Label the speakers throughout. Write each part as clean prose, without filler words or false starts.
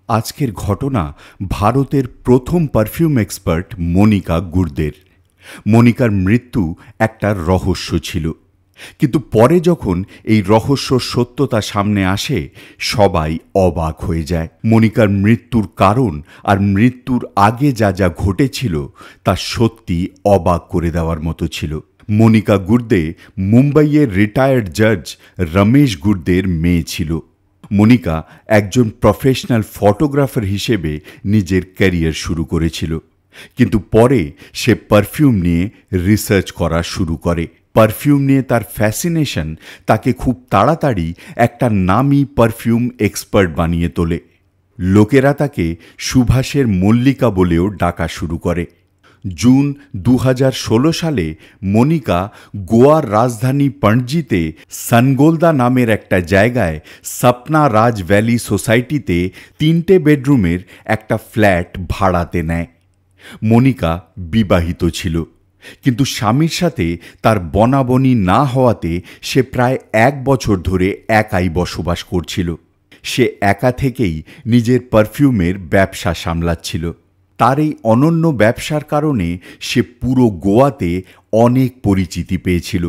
Speaker 1: আজকের ঘটনা ভারতের প্রথম পারফিউম এক্সপার্ট মনিকা গুরদের। মনিকার মৃত্যু একটা রহস্য ছিল, কিন্তু পরে যখন এই রহস্যর সত্যতা সামনে আসে সবাই অবাক হয়ে যায়। মনিকার মৃত্যুর কারণ আর মৃত্যুর আগে যা যা ঘটেছিল তা সত্যি অবাক করে দেওয়ার মতো ছিল। মনিকা গুরদে মুম্বাইয়ের রিটায়ার্ড জাজ রমেশ গুরদের মেয়ে ছিল। মনিকা একজন প্রফেশনাল ফটোগ্রাফার হিসেবে নিজের ক্যারিয়ার শুরু করেছিল, কিন্তু পরে সে পারফিউম নিয়ে রিসার্চ করা শুরু করে। পারফিউম নিয়ে তার ফ্যাসিনেশন তাকে খুব তাড়াতাড়ি একটা নামী পারফিউম এক্সপার্ট বানিয়ে তোলে। লোকেরা তাকে সুভাষের মল্লিকা বলেও ডাকা শুরু করে। জুন 2016 সালে মনিকা গোয়ার রাজধানী পণজিতে সনগোলদা নামের একটা জায়গায় সপনা রাজ ভ্যালি সোসাইটিতে 3টে বেডরুমের একটা ফ্ল্যাট ভাড়াতে নেয়। মনিকা বিবাহিত ছিল, কিন্তু স্বামীর সাথে তার বনাবনি না হওয়াতে সে প্রায় 1 বছর ধরে একাই বসবাস করছিল। সে একা থেকেই নিজের পারফিউমের ব্যবসা সামলাচ্ছিল। তার এই অনন্য ব্যবসার কারণে সে পুরো গোয়াতে অনেক পরিচিতি পেয়েছিল,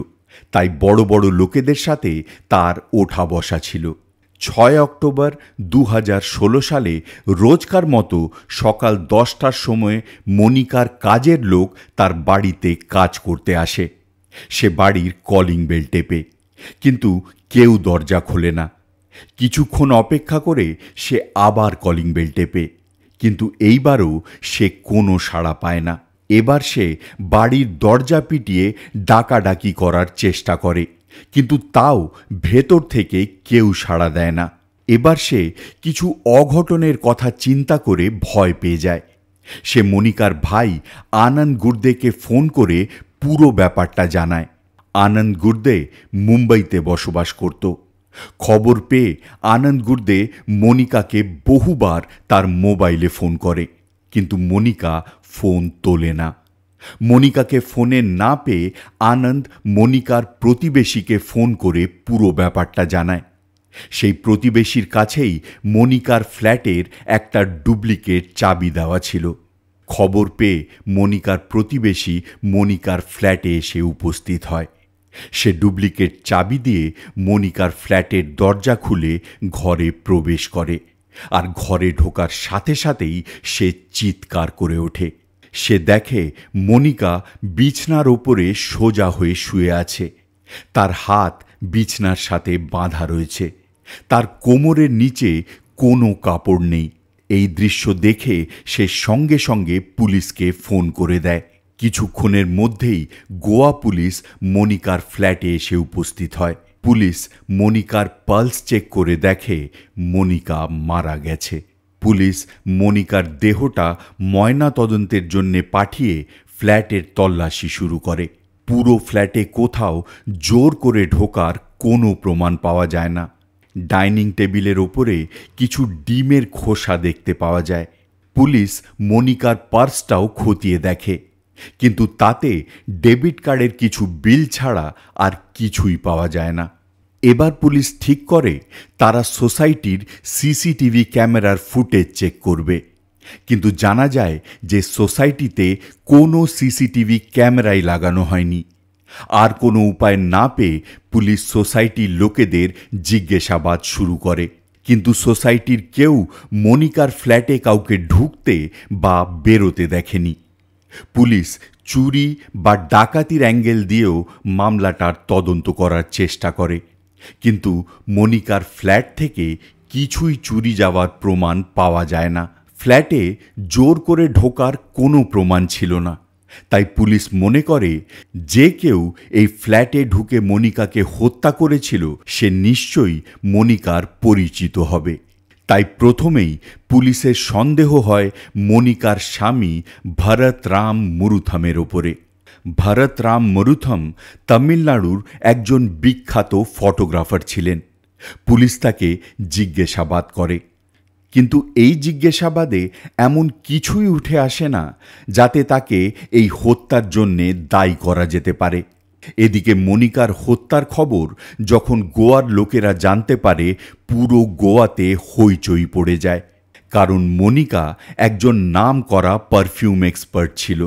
Speaker 1: তাই বড় বড় লোকেদের সাথে তার ওঠা বসা ছিল। 6 অক্টোবর 2016 সালে রোজকার মতো সকাল 10টার সময় মনিকার কাজের লোক তার বাড়িতে কাজ করতে আসে। সে বাড়ির কলিং বেল টেপে, কিন্তু কেউ দরজা খোলে না। কিছুক্ষণ অপেক্ষা করে সে আবার কলিং বেল টেপে, কিন্তু এইবারও সে কোনো সাড়া পায় না। এবার সে বাড়ির দরজা পিটিয়ে ডাকাডাকি করার চেষ্টা করে, কিন্তু তাও ভেতর থেকে কেউ সাড়া দেয় না। এবার সে কিছু অঘটনের কথা চিন্তা করে ভয় পেয়ে যায়। সে মনিকার ভাই আনন্দ গুরদেকে ফোন করে পুরো ব্যাপারটা জানায়। আনন্দ গুরদে মুম্বাইতে বসবাস করত। খবর পেয়ে আনন্দ গুরদে মনিকাকে বহুবার তার মোবাইলে ফোন করে, কিন্তু মনিকা ফোন তোলে না। মনিকাকে ফোনে না পেয়ে আনন্দ মনিকার প্রতিবেশীকে ফোন করে পুরো ব্যাপারটা জানায়। সেই প্রতিবেশীর কাছেই মনিকার ফ্ল্যাটের একটা ডুপ্লিকেট চাবি দেওয়া ছিল। খবর পেয়ে মনিকার প্রতিবেশী মনিকার ফ্ল্যাটে এসে উপস্থিত হয়। সে ডুপ্লিকেট চাবি দিয়ে মনিকার ফ্ল্যাটের দরজা খুলে ঘরে প্রবেশ করে, আর ঘরে ঢোকার সাথে সাথেই সে চিৎকার করে ওঠে। সে দেখে মনিকা বিছনার ওপরে সোজা হয়ে শুয়ে আছে। তার হাত বিছনার সাথে বাঁধা রয়েছে, তার কোমরের নিচে কোনো কাপড় নেই। এই দৃশ্য দেখে সে সঙ্গে সঙ্গে পুলিশকে ফোন করে দেয়। কিছুক্ষণের মধ্যেই গোয়া পুলিশ মনিকার ফ্ল্যাটে এসে উপস্থিত হয়। পুলিশ মনিকার পালস চেক করে দেখে মনিকা মারা গেছে। পুলিশ মনিকার দেহটা ময়না তদন্তের জন্য পাঠিয়ে ফ্ল্যাটের তল্লাশি শুরু করে। পুরো ফ্ল্যাটে কোথাও জোর করে ঢোকার কোনো প্রমাণ পাওয়া যায় না। ডাইনিং টেবিলের ওপরে কিছু ডিমের খোসা দেখতে পাওয়া যায়। পুলিশ মনিকার পার্সটাও খতিয়ে দেখে, কিন্তু তাতে ডেবিট কার্ডের কিছু বিল ছাড়া আর কিছুই পাওয়া যায় না। এবার পুলিশ ঠিক করে তারা সোসাইটির সিসিটিভি ক্যামেরার ফুটেজ চেক করবে, কিন্তু জানা যায় যে সোসাইটিতে কোনো সিসিটিভি ক্যামেরাই লাগানো হয়নি। আর কোনো উপায় না পেয়ে পুলিশ সোসাইটির লোকেদের জিজ্ঞাসাবাদ শুরু করে, কিন্তু সোসাইটির কেউ মনিকার ফ্ল্যাটে কাউকে ঢুকতে বা বেরোতে দেখেনি। পুলিশ চুরি বা ডাকাতির অ্যাঙ্গেল দিয়েও মামলাটার তদন্ত করার চেষ্টা করে, কিন্তু মনিকার ফ্ল্যাট থেকে কিছুই চুরি যাওয়ার প্রমাণ পাওয়া যায় না। ফ্ল্যাটে জোর করে ঢোকার কোনো প্রমাণ ছিল না, তাই পুলিশ মনে করে যে কেউ এই ফ্ল্যাটে ঢুকে মনিকাকে হত্যা করেছিল সে নিশ্চয়ই মনিকার পরিচিত হবে। তাই প্রথমেই পুলিশের সন্দেহ হয় মনিকার স্বামী ভরত রাম মুরুথমের ওপরে। ভরত রাম মুরুথম তামিলনাড়ুর একজন বিখ্যাত ফটোগ্রাফার ছিলেন। পুলিশ তাকে জিজ্ঞাসাবাদ করে, কিন্তু এই জিজ্ঞাসাবাদে এমন কিছুই উঠে আসে না যাতে তাকে এই হত্যার জন্যে দায়ী করা যেতে পারে। এদিকে মনিকার হত্যার খবর যখন গোয়ার লোকেরা জানতে পারে পুরো গোয়াতে হইচই পড়ে যায়। কারণ মনিকা একজন নামকরা পারফিউম এক্সপার্ট ছিল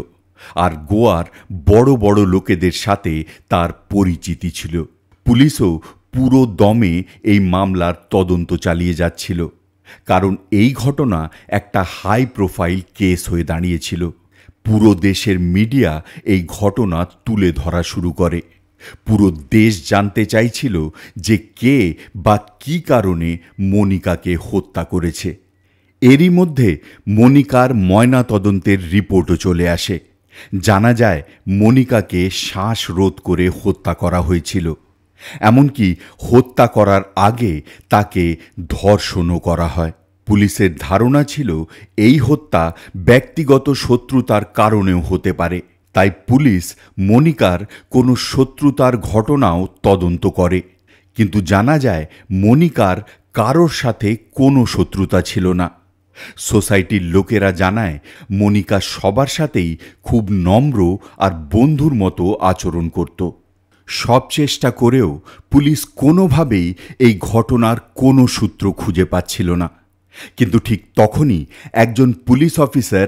Speaker 1: আর গোয়ার বড় বড় লোকেদের সাথে তার পরিচিতি ছিল। পুলিশও পুরো দমে এই মামলার তদন্ত চালিয়ে যাচ্ছিল, কারণ এই ঘটনা একটা হাই প্রোফাইল কেস হয়ে দাঁড়িয়েছিল। পুরো দেশের মিডিয়া এই ঘটনা তুলে ধরা শুরু করে। পুরো দেশ জানতে চাইছিল যে কে বা কী কারণে মনিকাকে হত্যা করেছে। এরই মধ্যে মনিকার ময়নাতদন্তের রিপোর্টও চলে আসে। জানা যায় মনিকাকে শ্বাসরোধ করে হত্যা করা হয়েছিল। এমনকি হত্যা করার আগে তাকে ধর্ষণও করা হয়। পুলিশের ধারণা ছিল এই হত্যা ব্যক্তিগত শত্রুতার কারণেও হতে পারে, তাই পুলিশ মনিকার কোনো শত্রুতার ঘটনাও তদন্ত করে। কিন্তু জানা যায় মনিকার কারোর সাথে কোনো শত্রুতা ছিল না। সোসাইটির লোকেরা জানায় মনিকা সবার সাথেই খুব নম্র আর বন্ধুর মতো আচরণ করত। সব চেষ্টা করেও পুলিশ কোনোভাবেই এই ঘটনার কোনো সূত্র খুঁজে পাচ্ছিল না। কিন্তু ঠিক তখনই একজন পুলিশ অফিসার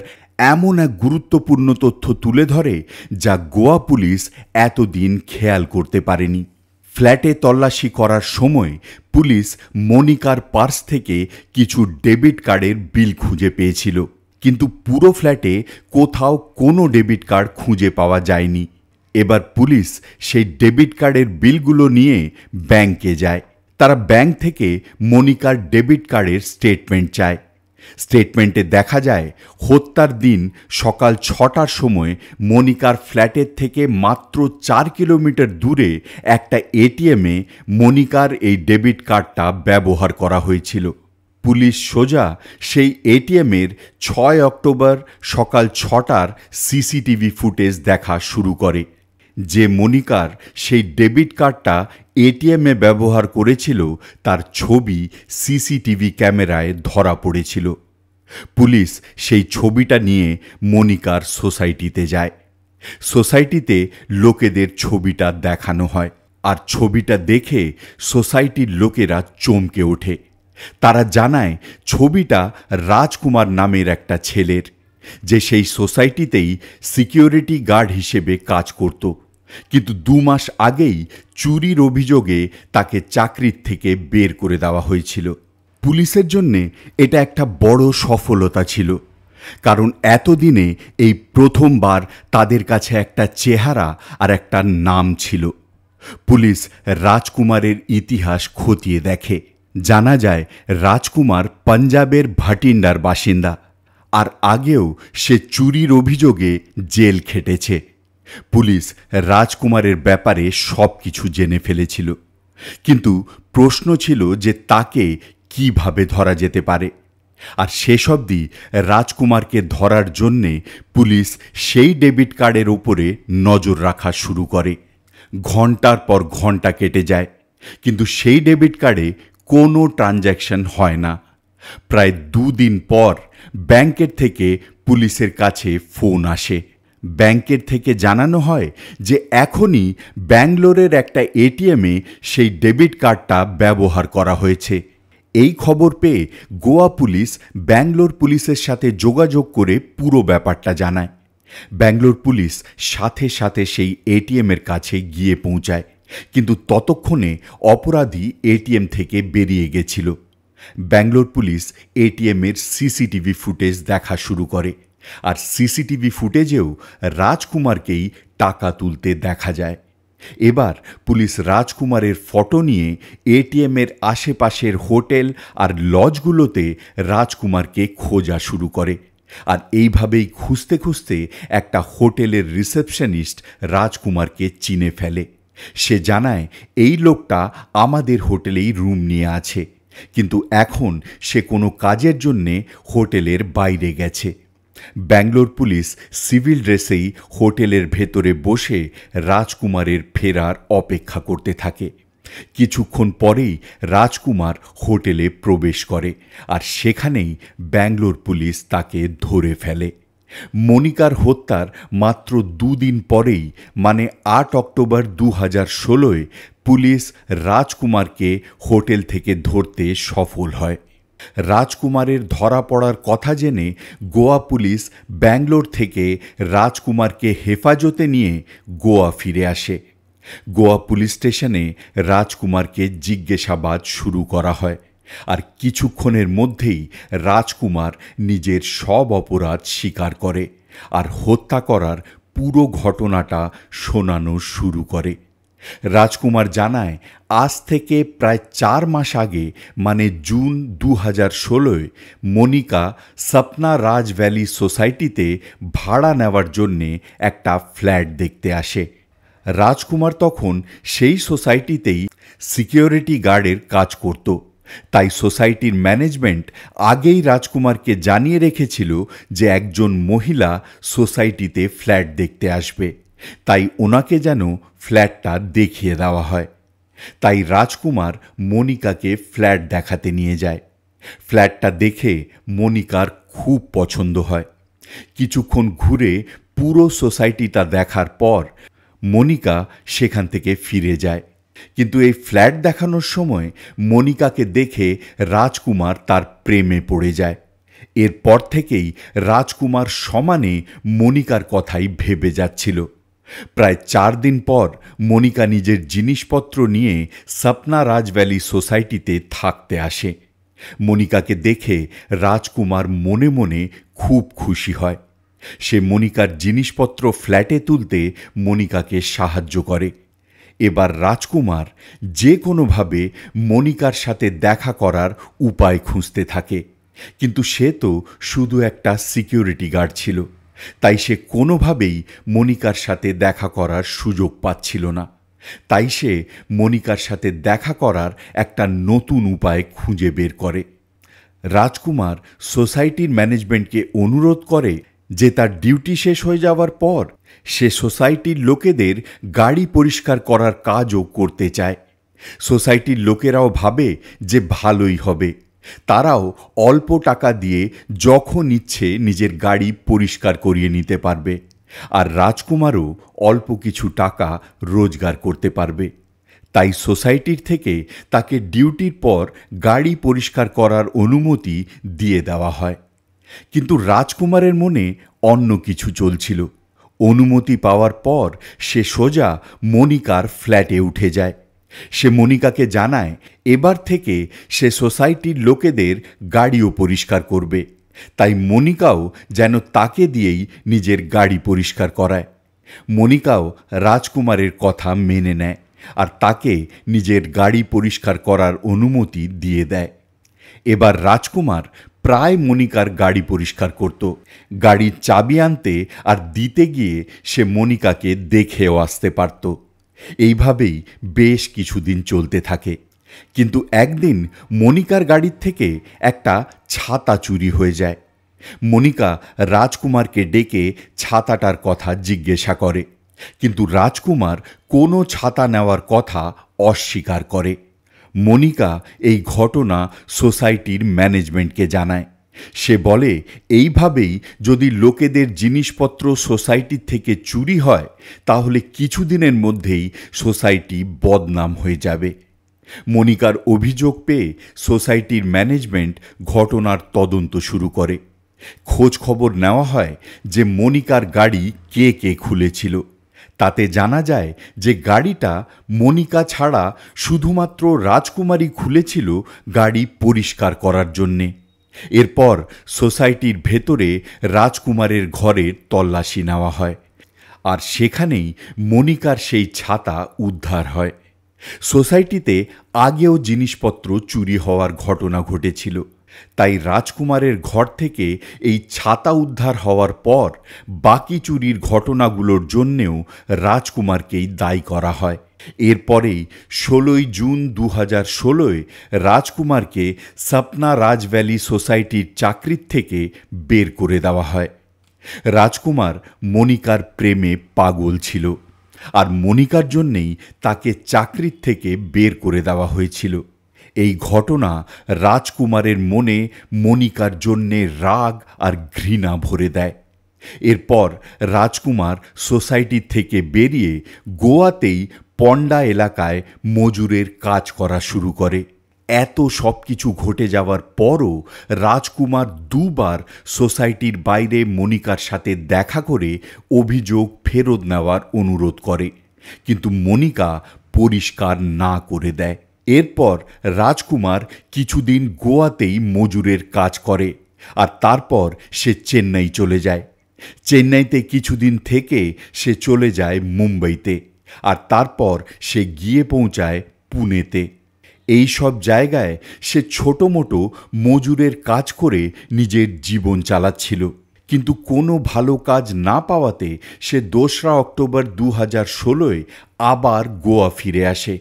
Speaker 1: এমন এক গুরুত্বপূর্ণ তথ্য তুলে ধরে যা গোয়া পুলিশ এতদিন খেয়াল করতে পারেনি। ফ্ল্যাটে তল্লাশি করার সময় পুলিশ মনিকার পার্স থেকে কিছু ডেবিট কার্ডের বিল খুঁজে পেয়েছিল, কিন্তু পুরো ফ্ল্যাটে কোথাও কোনো ডেবিট কার্ড খুঁজে পাওয়া যায়নি। এবার পুলিশ সেই ডেবিট কার্ডের বিলগুলো নিয়ে ব্যাংকে যায়। তারা ব্যাংক থেকে মনিকার ডেবিট কার্ডের স্টেটমেন্ট চায়। স্টেটমেন্টে দেখা যায় হত্যার দিন সকাল 6টার সময় মনিকার ফ্ল্যাটের থেকে মাত্র 4 কিলোমিটার দূরে একটা এটিএমে মনিকার এই ডেবিট কার্ডটা ব্যবহার করা হয়েছিল। পুলিশ সোজা সেই এটিএমের 6 অক্টোবর সকাল 6টার সিসিটিভি ফুটেজ দেখা শুরু করে। যে মনিকার সেই ডেবিট কার্ডটা এটিএমে ব্যবহার করেছিল তার ছবি সিসিটিভি ক্যামেরায় ধরা পড়েছিল। পুলিশ সেই ছবিটা নিয়ে মনিকার সোসাইটিতে যায়। সোসাইটিতে লোকেদের ছবিটা দেখানো হয়, আর ছবিটা দেখে সোসাইটির লোকেরা চমকে ওঠে। তারা জানায় ছবিটা রাজকুমার নামের একটা ছেলের, যে সেই সোসাইটিতেই সিকিউরিটি গার্ড হিসেবে কাজ করত, কিন্তু 2 মাস আগেই চুরির অভিযোগে তাকে চাকরির থেকে বের করে দেওয়া হয়েছিল। পুলিশের জন্যে এটা একটা বড় সফলতা ছিল, কারণ এতদিনে এই প্রথমবার তাদের কাছে একটা চেহারা আর একটা নাম ছিল। পুলিশ রাজকুমারের ইতিহাস খতিয়ে দেখে। জানা যায় রাজকুমার পাঞ্জাবের ভাটিন্ডার বাসিন্দা, আর আগেও সে চুরির অভিযোগে জেল খেটেছে। পুলিশ রাজকুমারের ব্যাপারে সব কিছু জেনে ফেলেছিল, কিন্তু প্রশ্ন ছিল যে তাকে কিভাবে ধরা যেতে পারে। আর শেষ অবধি রাজকুমারকে ধরার জন্যে পুলিশ সেই ডেবিট কার্ডের উপরে নজর রাখা শুরু করে। ঘন্টার পর ঘন্টা কেটে যায়, কিন্তু সেই ডেবিট কার্ডে কোনো ট্রানজ্যাকশন হয় না। প্রায় 2 দিন পর ব্যাংকের থেকে পুলিশের কাছে ফোন আসে। ব্যাংকের থেকে জানানো হয় যে এখনই ব্যাঙ্গালোরের একটা এটিএমে সেই ডেবিট কার্ডটা ব্যবহার করা হয়েছে। এই খবর পেয়ে গোয়া পুলিশ ব্যাঙ্গালোর পুলিশের সাথে যোগাযোগ করে পুরো ব্যাপারটা জানায়। ব্যাঙ্গালোর পুলিশ সাথে সাথে সেই এটিএমের কাছে গিয়ে পৌঁছায়, কিন্তু ততক্ষণে অপরাধী এটিএম থেকে বেরিয়ে গেছিল। ব্যাঙ্গালোর পুলিশ এটিএমের সিসিটিভি ফুটেজ দেখা শুরু করে, আর সিসিটিভি ফুটেজেও রাজকুমারকেই টাকা তুলতে দেখা যায়। এবার পুলিশ রাজকুমারের ফটো নিয়ে এটিএমের আশেপাশের হোটেল আর লজগুলোতে রাজকুমারকে খোঁজা শুরু করে, আর এইভাবেই খুঁজতে খুঁজতে একটা হোটেলের রিসেপশনিস্ট রাজকুমারকে চিনে ফেলে। সে জানায় এই লোকটা আমাদের হোটেলেই রুম নিয়ে আছে, কিন্তু এখন সে কোনো কাজের জন্যে হোটেলের বাইরে গেছে। ব্যাঙ্গালোর পুলিশ সিভিল ড্রেসেই হোটেলের ভেতরে বসে রাজকুমারের ফেরার অপেক্ষা করতে থাকে। কিছুক্ষণ পরেই রাজকুমার হোটেলে প্রবেশ করে, আর সেখানেই ব্যাঙ্গালোর পুলিশ তাকে ধরে ফেলে। মনিকার হত্যার মাত্র 2 দিন পরেই, মানে 8 অক্টোবর 2016-এ পুলিশ রাজকুমারকে হোটেল থেকে ধরতে সফল হয়। রাজকুমারের ধরা পড়ার কথা জেনে গোয়া পুলিশ ব্যাঙ্গালোর থেকে রাজকুমারকে হেফাজতে নিয়ে গোয়া ফিরে আসে। গোয়া পুলিশ স্টেশনে রাজকুমারকে জিজ্ঞাসাবাদ শুরু করা হয়, আর কিছুক্ষণের মধ্যেই রাজকুমার নিজের সব অপরাধ স্বীকার করে আর হত্যা করার পুরো ঘটনাটা শোনানো শুরু করে। রাজকুমার জানায়, আজ থেকে প্রায় 4 মাস আগে মানে জুন 2016 মনিকা সপনা রাজ ভ্যালি সোসাইটিতে ভাড়া নেওয়ার জন্যে একটা ফ্ল্যাট দেখতে আসে। রাজকুমার তখন সেই সোসাইটিতেই সিকিউরিটি গার্ডের কাজ করত। তাই সোসাইটির ম্যানেজমেন্ট আগেই রাজকুমারকে জানিয়ে রেখেছিল যে একজন মহিলা সোসাইটিতে ফ্ল্যাট দেখতে আসবে, তাই ওনাকে যেন ফ্ল্যাটটা দেখিয়ে দেওয়া হয়। তাই রাজকুমার মনিকাকে ফ্ল্যাট দেখাতে নিয়ে যায়। ফ্ল্যাটটা দেখে মনিকার খুব পছন্দ হয়। কিছুক্ষণ ঘুরে পুরো সোসাইটিটা দেখার পর মনিকা সেখান থেকে ফিরে যায়। কিন্তু এই ফ্ল্যাট দেখানোর সময় মনিকাকে দেখে রাজকুমার তার প্রেমে পড়ে যায়। এরপর থেকেই রাজকুমার সমানে মনিকার কথাই ভেবে যাচ্ছিল। প্রায় 4 দিন পর মনিকা নিজের জিনিসপত্র নিয়ে সপনা রাজ ভ্যালি সোসাইটিতে থাকতে আসে। মনিকাকে দেখে রাজকুমার মনে মনে খুব খুশি হয়। সে মনিকার জিনিসপত্র ফ্ল্যাটে তুলতে মনিকাকে সাহায্য করে। এবার রাজকুমার যে কোনোভাবে মনিকার সাথে দেখা করার উপায় খুঁজতে থাকে, কিন্তু সে তো শুধু একটা সিকিউরিটি গার্ড ছিল, তাই সে কোনোভাবেই মনিকার সাথে দেখা করার সুযোগ পাচ্ছিল না। তাই সে মনিকার সাথে দেখা করার একটা নতুন উপায় খুঁজে বের করে। রাজকুমার সোসাইটির ম্যানেজমেন্টকে অনুরোধ করে যে তার ডিউটি শেষ হয়ে যাওয়ার পর সে সোসাইটির লোকেদের গাড়ি পরিষ্কার করার কাজও করতে চায়। সোসাইটির লোকেরাও ভাবে যে ভালোই হবে, তারাও অল্প টাকা দিয়ে যখন ইচ্ছে নিজের গাড়ি পরিষ্কার করিয়ে নিতে পারবে, আর রাজকুমারও অল্প কিছু টাকা রোজগার করতে পারবে। তাই সোসাইটির থেকে তাকে ডিউটির পর গাড়ি পরিষ্কার করার অনুমতি দিয়ে দেওয়া হয়। কিন্তু রাজকুমারের মনে অন্য কিছু চলছিল। অনুমতি পাওয়ার পর সে সোজা মনিকার ফ্ল্যাটে উঠে যায়। সে মনিকাকে জানায় এবার থেকে সে সোসাইটির লোকেদের গাড়িও পরিষ্কার করবে, তাই মনিকাও যেন তাকে দিয়েই নিজের গাড়ি পরিষ্কার করায়। মনিকাও রাজকুমারের কথা মেনে নেয় আর তাকে নিজের গাড়ি পরিষ্কার করার অনুমতি দিয়ে দেয়। এবার রাজকুমার প্রায় মনিকার গাড়ি পরিষ্কার করত। গাড়ির চাবি আনতে আর দিতে গিয়ে সে মনিকাকে দেখেও আসতে পারত। এইভাবেই বেশ কিছুদিন চলতে থাকে। কিন্তু একদিন মনিকার গাড়ির থেকে একটা ছাতা চুরি হয়ে যায়। মনিকা রাজকুমারকে ডেকে ছাতাটার কথা জিজ্ঞাসা করে, কিন্তু রাজকুমার কোনো ছাতা নেওয়ার কথা অস্বীকার করে। মনিকা এই ঘটনা সোসাইটির ম্যানেজমেন্টকে জানায়। সে বলে এইভাবেই যদি লোকেদের জিনিসপত্র সোসাইটির থেকে চুরি হয় তাহলে কিছুদিনের মধ্যেই সোসাইটি বদনাম হয়ে যাবে। মনিকার অভিযোগ পেয়ে সোসাইটির ম্যানেজমেন্ট ঘটনার তদন্ত শুরু করে। খোঁজ খবর নেওয়া হয় যে মনিকার গাড়ি কে কে খুলেছিল। তাতে জানা যায় যে গাড়িটা মনিকা ছাড়া শুধুমাত্র রাজকুমারই খুলেছিল গাড়ি পরিষ্কার করার জন্যে। এরপর সোসাইটির ভেতরে রাজকুমারের ঘরের তল্লাশি নেওয়া হয়, আর সেখানেই মনিকার সেই ছাতা উদ্ধার হয়। সোসাইটিতে আগেও জিনিসপত্র চুরি হওয়ার ঘটনা ঘটেছিল, তাই রাজকুমারের ঘর থেকে এই ছাতা উদ্ধার হওয়ার পর বাকি চুরির ঘটনাগুলোর জন্যেও রাজকুমারকেই দায়ী করা হয়। এরপরেই 16 জুন 2016 রাজকুমারকে সপনা রাজ ভ্যালি সোসাইটির চাকরির থেকে বের করে দেওয়া হয়। রাজকুমার মনিকার প্রেমে পাগল ছিল, আর মনিকার জন্যেই তাকে চাকরির থেকে বের করে দেওয়া হয়েছিল। এই ঘটনা রাজকুমারের মনে মনিকার জন্যে রাগ আর ঘৃণা ভরে দেয়। এরপর রাজকুমার সোসাইটি থেকে বেরিয়ে গোয়াতেই পন্ডা এলাকায় মজুরের কাজ করা শুরু করে। এত সব কিছু ঘটে যাওয়ার পরও রাজকুমার দুবার সোসাইটির বাইরে মনিকার সাথে দেখা করে অভিযোগ ফেরত নেওয়ার অনুরোধ করে, কিন্তু মনিকা পরিষ্কার না করে দেয়। এরপর রাজকুমার কিছুদিন গোয়াতেই মজুরের কাজ করে, আর তারপর সে চেন্নাই চলে যায়। চেন্নাইতে কিছুদিন থেকে সে চলে যায় মুম্বাইতে, আর তারপর সে গিয়ে পৌঁছায় পুনেতে। এই সব জায়গায় সে ছোটো মোটো মজুরের কাজ করে নিজের জীবন চালাচ্ছিল, কিন্তু কোনো ভালো কাজ না পাওয়াতে সে 2রা অক্টোবর 2016 আবার গোয়া ফিরে আসে।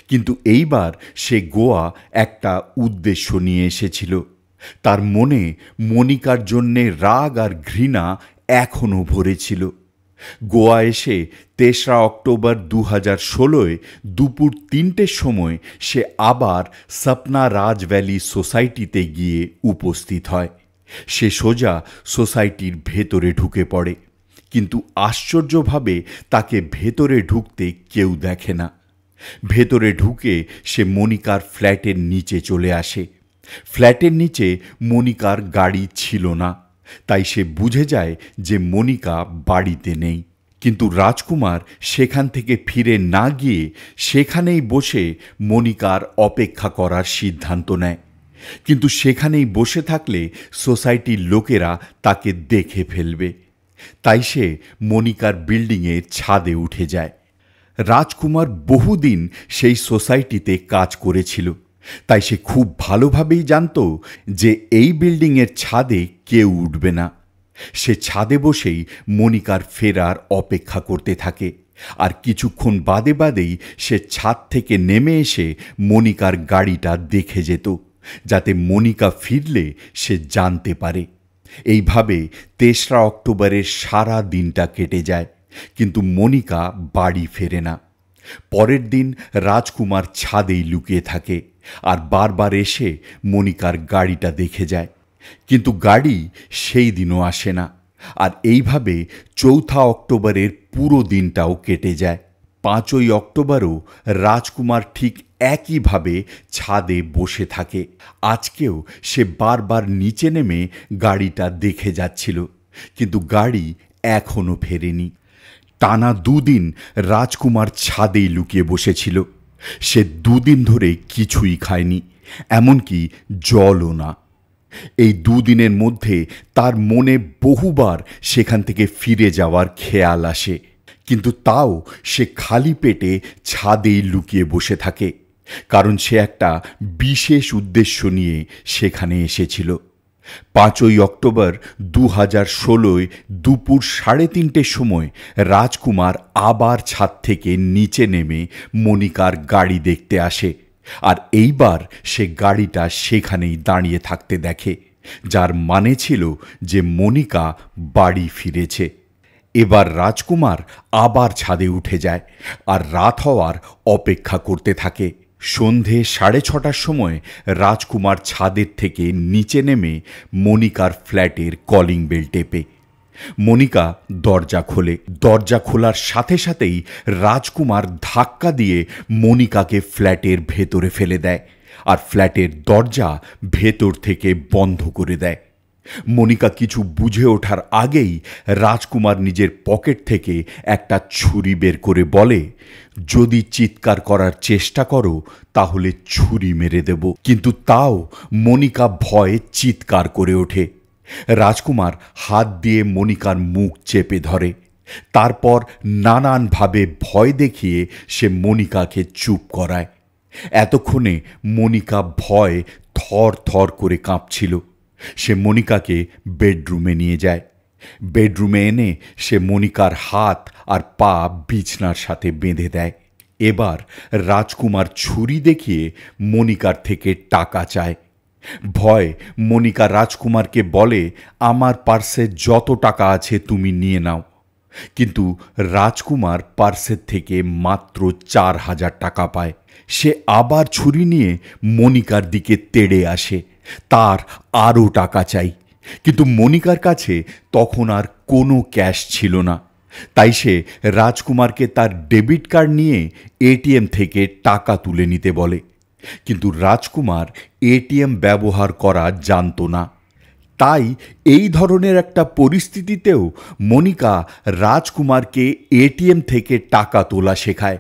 Speaker 1: কিন্তু এইবার সে গোয়া একটা উদ্দেশ্য নিয়ে এসেছিল। তার মনে মনিকার জন্যে রাগ আর ঘৃণা এখনও ভরে ছিল। গোয়া এসে 3রা অক্টোবর 2016 দুপুর 3টের সময় সে আবার সপনা রাজ ভ্যালি সোসাইটিতে গিয়ে উপস্থিত হয়। সে সোজা সোসাইটির ভেতরে ঢুকে পড়ে, কিন্তু আশ্চর্যভাবে তাকে ভেতরে ঢুকতে কেউ দেখে না। ভেতরে ঢুকে সে মনিকার ফ্ল্যাটের নিচে চলে আসে। ফ্ল্যাটের নিচে মনিকার গাড়ি ছিল না, তাই সে বুঝে যায় যে মনিকা বাড়িতে নেই। কিন্তু রাজকুমার সেখান থেকে ফিরে না গিয়ে সেখানেই বসে মনিকার অপেক্ষা করার সিদ্ধান্ত নেয়। কিন্তু সেখানেই বসে থাকলে সোসাইটির লোকেরা তাকে দেখে ফেলবে, তাই সে মনিকার বিল্ডিংয়ের ছাদে উঠে যায়। রাজকুমার বহুদিন সেই সোসাইটিতে কাজ করেছিল, তাই সে খুব ভালোভাবেই জানত যে এই বিল্ডিংয়ের ছাদে কেউ উঠবে না। সে ছাদে বসেই মনিকার ফেরার অপেক্ষা করতে থাকে, আর কিছুক্ষণ বাদে বাদেই সে ছাদ থেকে নেমে এসে মনিকার গাড়িটা দেখে যেত, যাতে মনিকা ফিরলে সে জানতে পারে। এইভাবে 3রা অক্টোবরের সারা দিনটা কেটে যায়, কিন্তু মনিকা বাড়ি ফেরে না। পরের দিন রাজকুমার ছাদেই লুকিয়ে থাকে আর বারবার এসে মনিকার গাড়িটা দেখে যায়, কিন্তু গাড়ি সেই দিনও আসে না। আর এইভাবে 4থা অক্টোবরের পুরো দিনটাও কেটে যায়। 5ই অক্টোবরও রাজকুমার ঠিক একইভাবে ছাদে বসে থাকে। আজকেও সে বারবার নিচে নেমে গাড়িটা দেখে যাচ্ছিল, কিন্তু গাড়ি এখনও ফেরেনি। টানা 2 দিন রাজকুমার ছাদেই লুকিয়ে বসেছিল। সে 2 দিন ধরে কিছুই খায়নি, এমনকি জলও না। এই 2 দিনের মধ্যে তার মনে বহুবার সেখান থেকে ফিরে যাওয়ার খেয়াল আসে, কিন্তু তাও সে খালি পেটে ছাদেই লুকিয়ে বসে থাকে, কারণ সে একটা বিশেষ উদ্দেশ্য নিয়ে সেখানে এসেছিল। 5ই অক্টোবর 2016 দুপুর 3:30টার সময় রাজকুমার আবার ছাদ থেকে নিচে নেমে মনিকার গাড়ি দেখতে আসে, আর এইবার সে গাড়িটা সেখানেই দাঁড়িয়ে থাকতে দেখে, যার মানে ছিল যে মনিকা বাড়ি ফিরেছে। এবার রাজকুমার আবার ছাদে উঠে যায় আর রাত হওয়ার অপেক্ষা করতে থাকে। সন্ধে 6:30টার সময় রাজকুমার ছাদের থেকে নিচে নেমে মনিকার ফ্ল্যাটের কলিং বেল টেপে। মনিকা দরজা খোলে। দরজা খোলার সাথে সাথেই রাজকুমার ধাক্কা দিয়ে মনিকাকে ফ্ল্যাটের ভেতরে ফেলে দেয়, আর ফ্ল্যাটের দরজা ভেতর থেকে বন্ধ করে দেয়। মনিকা কিছু বুঝে ওঠার আগেই রাজকুমার নিজের পকেট থেকে একটা ছুরি বের করে বলে, যদি চিৎকার করার চেষ্টা করো তাহলে ছুরি মেরে দেব। কিন্তু তাও মনিকা ভয়ে চিৎকার করে ওঠে। রাজকুমার হাত দিয়ে মনিকার মুখ চেপে ধরে, তারপর নানানভাবে ভয় দেখিয়ে সে মনিকাকে চুপ করায়। এতক্ষণে মনিকা ভয়ে থর থর করে কাঁপছিল। সে মনিকাকে বেডরুমে নিয়ে যায়। বেডরুমে এনে সে মনিকার হাত আর পা বিছনার সাথে বেঁধে দেয়। এবার রাজকুমার ছুরি দেখিয়ে মনিকার থেকে টাকা চায়। ভয় মনিকা রাজকুমারকে বলে, আমার পার্সে যত টাকা আছে তুমি নিয়ে নাও। কিন্তু রাজকুমার পার্সের থেকে মাত্র 4000 টাকা পায়। সে আবার ছুরি নিয়ে মনিকার দিকে তেড়ে আসে, তার আরও টাকা চাই। কিন্তু মনিকার কাছে তখন আর কোনো ক্যাশ ছিল না, তাই সে রাজকুমারকে তার ডেবিট কার্ড নিয়ে এটিএম থেকে টাকা তুলে নিতে বলে। কিন্তু রাজকুমার এটিএম ব্যবহার করা জানতো না। তাই এই ধরনের একটা পরিস্থিতিতেও মনিকা রাজকুমারকে এটিএম থেকে টাকা তোলা শেখায়।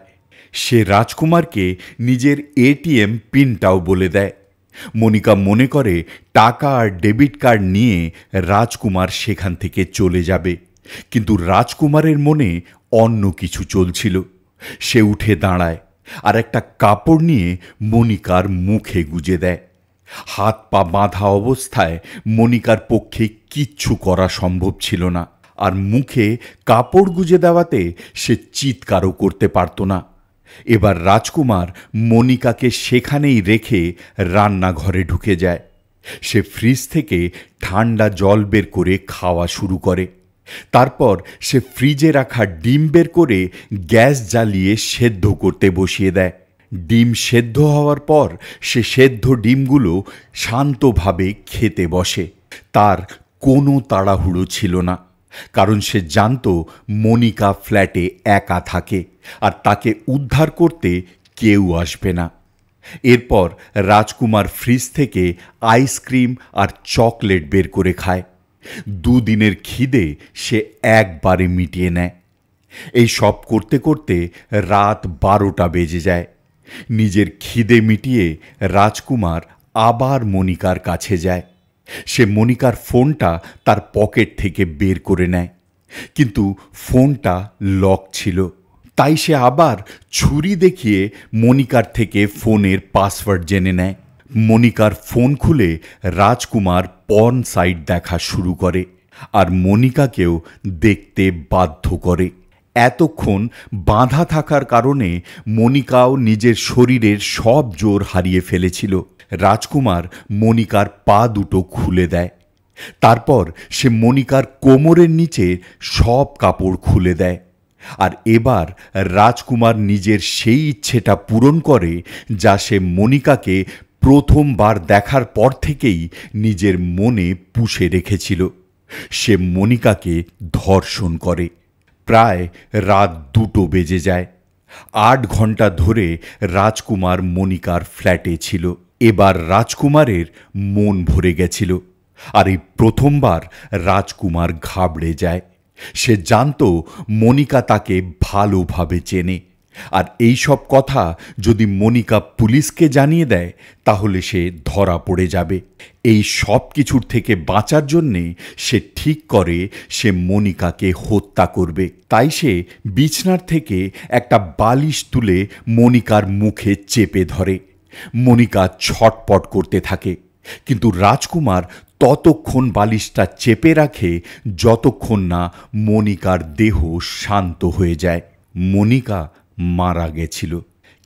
Speaker 1: সে রাজকুমারকে নিজের এটিএম পিনটাও বলে দেয়। মনিকা মনে করে টাকা আর ডেবিট কার্ড নিয়ে রাজকুমার সেখান থেকে চলে যাবে, কিন্তু রাজকুমারের মনে অন্য কিছু চলছিল। সে উঠে দাঁড়ায় আর একটা কাপড় নিয়ে মনিকার মুখে গুজে দেয়। হাত পা বাঁধা অবস্থায় মনিকার পক্ষে কিচ্ছু করা সম্ভব ছিল না, আর মুখে কাপড় গুজে দেওয়াতে সে চিৎকারও করতে পারত না। এবার রাজকুমার মনিকাকে সেখানেই রেখে রান্নাঘরে ঢুকে যায়। সে ফ্রিজ থেকে ঠান্ডা জল বের করে খাওয়া শুরু করে। তারপর সে ফ্রিজে রাখা ডিম বের করে গ্যাস জ্বালিয়ে সেদ্ধ করতে বসিয়ে দেয়। ডিম সেদ্ধ হওয়ার পর সে সেদ্ধ ডিমগুলো শান্তভাবে খেতে বসে। তার কোনো তাড়াহুড়ো ছিল না, কারণ সে জানত মনিকা ফ্ল্যাটে একা থাকে আর তাকে উদ্ধার করতে কেউ আসবে না। এরপর রাজকুমার ফ্রিজ থেকে আইসক্রিম আর চকলেট বের করে খায়। দুদিনের খিদে সে একবারে মিটিয়ে নেয়। এই সব করতে করতে রাত 12টা বেজে যায়। নিজের খিদে মিটিয়ে রাজকুমার আবার মনিকার কাছে যায়। সে মনিকার ফোনটা তার পকেট থেকে বের করে নেয়, কিন্তু ফোনটা লক ছিল। তাই সে আবার ছুরি দেখিয়ে মনিকার থেকে ফোনের পাসওয়ার্ড জেনে নেয়। মনিকার ফোন খুলে রাজকুমার পর্ন সাইট দেখা শুরু করে আর মনিকাকেও দেখতে বাধ্য করে। এতক্ষণ বাঁধা থাকার কারণে মনিকাও নিজের শরীরের সব জোর হারিয়ে ফেলেছিল। রাজকুমার মনিকার পা দুটো খুলে দেয়। তারপর সে মনিকার কোমরের নিচে সব কাপড় খুলে দেয়। আর এবার রাজকুমার নিজের সেই ইচ্ছেটা পূরণ করে যা সে মনিকাকে প্রথমবার দেখার পর থেকেই নিজের মনে পুষে রেখেছিল। সে মনিকাকে ধর্ষণ করে। প্রায় রাত 2টো বেজে যায়। 8 ঘন্টা ধরে রাজকুমার মনিকার ফ্ল্যাটে ছিল। এবার রাজকুমারের মন ভরে গেছিল, আর এই প্রথমবার রাজকুমার ঘাবড়ে যায়। সে জানত মনিকা তাকে ভালোভাবে চেনে, আর এই সব কথা যদি মনিকা পুলিশকে জানিয়ে দেয় তাহলে সে ধরা পড়ে যাবে। এই সব কিছুর থেকে বাঁচার জন্যে সে ঠিক করে সে মনিকাকে হত্যা করবে। তাই সে বিছনার থেকে একটা বালিশ তুলে মনিকার মুখে চেপে ধরে। মনিকা ছটপট করতে থাকে, কিন্তু রাজকুমার ততক্ষণ বালিশটা চেপে রাখে যতক্ষণ না মনিকার দেহ শান্ত হয়ে যায়। মনিকা মারা গেছিল,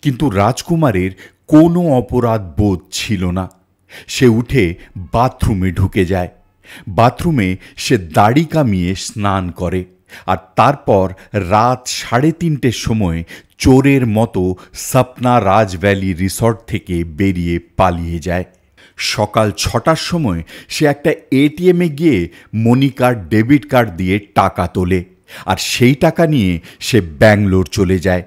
Speaker 1: কিন্তু রাজকুমারের কোনো অপরাধ বোধ ছিল না। সে উঠে বাথরুমে ঢুকে যায়। বাথরুমে সে দাড়ি কামিয়ে স্নান করে, আর তারপর রাত 3:30টের সময় চোরের মতো সপনা রাজ ভ্যালি রিসর্ট থেকে বেরিয়ে পালিয়ে যায়। সকাল 6টার সময় সে একটা এটিএমে গিয়ে মনিকার ডেবিট কার্ড দিয়ে টাকা তোলে, আর সেই টাকা নিয়ে সে ব্যাঙ্গালোর চলে যায়,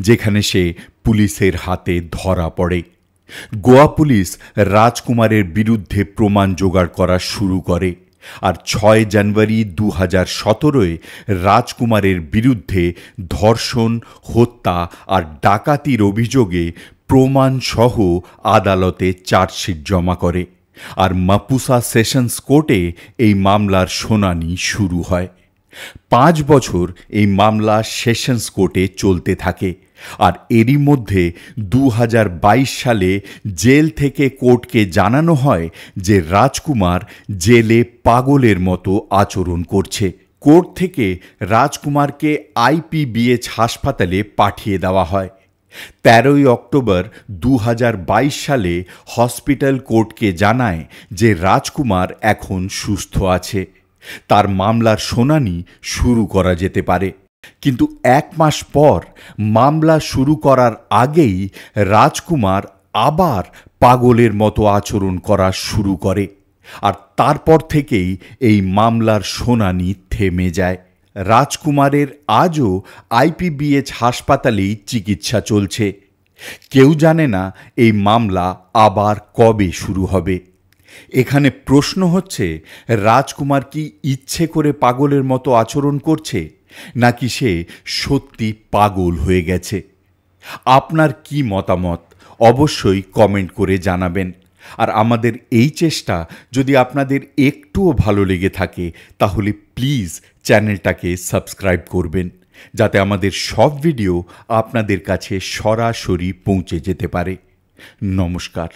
Speaker 1: যেখানে সে পুলিশের হাতে ধরা পড়ে। গোয়া পুলিশ রাজকুমারের বিরুদ্ধে প্রমাণ জোগাড় করা শুরু করে, আর 6 জানুয়ারি 2017-এ রাজকুমারের বিরুদ্ধে ধর্ষণ, হত্যা আর ডাকাতির অভিযোগে প্রমাণসহ আদালতে চার্জশিট জমা করে, আর মাপুসা সেশনস কোর্টে এই মামলার শুনানি শুরু হয়। 5 বছর এই মামলা সেশনস কোর্টে চলতে থাকে, আর এরই মধ্যে 2022 সালে জেল থেকে কোর্টকে জানানো হয় যে রাজকুমার জেলে পাগলের মতো আচরণ করছে। কোর্ট থেকে রাজকুমারকে আইপিবিএইচ হাসপাতালে পাঠিয়ে দেওয়া হয়। 13 অক্টোবর 2022 সালে হসপিটাল কোর্টকে জানায় যে রাজকুমার এখন সুস্থ আছে, তার মামলার শুনানি শুরু করা যেতে পারে। কিন্তু 1 মাস পর মামলা শুরু করার আগেই রাজকুমার আবার পাগলের মতো আচরণ করা শুরু করে, আর তারপর থেকেই এই মামলার শুনানি থেমে যায়। রাজকুমারের আজও আইপিবিএইচ হাসপাতালেই চিকিৎসা চলছে। কেউ জানে না এই মামলা আবার কবে শুরু হবে। এখানে প্রশ্ন হচ্ছে, রাজকুমার কি ইচ্ছে করে পাগলের মতো আচরণ করছে, নাকি সে সত্যি পাগল হয়ে গেছে? আপনার কি মতামত অবশ্যই কমেন্ট করে জানাবেন। আর আমাদের এই চেষ্টা যদি আপনাদের একটুও ভালো লেগে থাকে তাহলে প্লিজ চ্যানেলটাকে সাবস্ক্রাইব করবেন, যাতে আমাদের সব ভিডিও আপনাদের কাছে সরাসরি পৌঁছে যেতে পারে। নমস্কার।